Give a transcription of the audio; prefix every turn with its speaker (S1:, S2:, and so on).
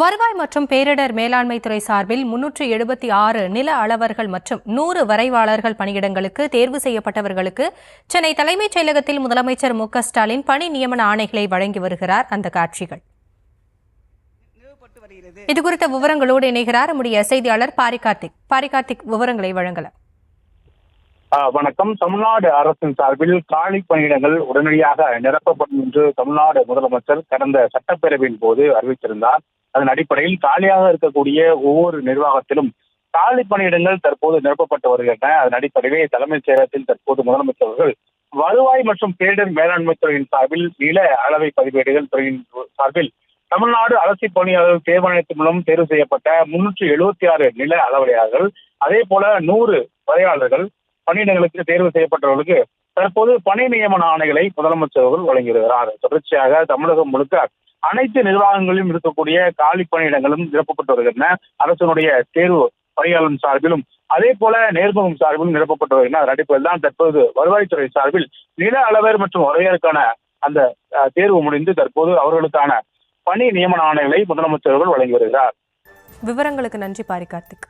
S1: வருவாய் மற்றும் பேரிடர் மேலாண்மை துறை சார்பில் 376 நில அளவர்கள் மற்றும் 100 வரைவாளர்கள் பணியிடங்களுக்கு தேர்வு செய்யப்பட்டவர்களுக்கு சென்னை தலைமைச் செயலகத்தில் முதலமைச்சர் மு.க.ஸ்டாலின் பணி நியமன ஆணைகளை வழங்கி வருகிறார். அந்த காட்சிகள். இதுகுறித்த விவரங்களோடு இணைகிறார் நம்முடைய செய்தியாளர் பாரிகார்த்திக். விவரங்களை வழங்கலாம்.
S2: வணக்கம். தமிழ்நாடு அரசின் சார்பில் காலி பணியிடங்கள் உடனடியாக நிரப்பப்படும் என்று தமிழ்நாடு முதலமைச்சர் கடந்த சட்டப்பேரவையின் போது அறிவித்திருந்தார். அதன் அடிப்படையில் காலியாக இருக்கக்கூடிய ஒவ்வொரு நிர்வாகத்திலும் காலி பணியிடங்கள் தற்போது நிரப்பப்பட்டு வருகின்றன. அதன் அடிப்படையிலே தலைமைச் செயலகத்தில் தற்போது முதலமைச்சர் அவர்கள் வருவாய் மற்றும் பேரிடர் மேலாண்மை துறையின் சார்பில் நில அளவை பதிவேடுகள் துறையின் சார்பில் தமிழ்நாடு அரசு பணியாளர்கள் தேர்வாணையத்தின் மூலம் தேர்வு செய்யப்பட்ட 376 நில அளவையாளர்கள், அதே போல 100 வரையாளர்கள் பணியிடங்களுக்கு தேர்வு செய்யப்பட்டவர்களுக்கு தற்போது பணி நியமன ஆணைகளை முதலமைச்சர் அவர்கள் வழங்கி வருகிறார். தொடர்ச்சியாக தமிழகம் முழுக்க அனைத்து நிர்வாகங்களிலும் இருக்கக்கூடிய காலி பணியிடங்களும் நிரப்பப்பட்டு வருகின்றன. அரசினுடைய தேர்வு பணியாளர் சார்பிலும் அதே போல நேர்முகம் சார்பிலும் நிரப்பப்பட்டு வருகின்றன. அதன் அடிப்படையில் தான் தற்போது வருவாய்த்துறை சார்பில் நில அளவர் மற்றும் வரையறுக்கான அந்த தேர்வு முடிந்து தற்போது அவர்களுக்கான பணி நியமன ஆணைகளை முதலமைச்சர் அவர்கள் வழங்கி வருகிறார்.
S1: விவரங்களுக்கு நன்றி பாரிகார்த்திக்.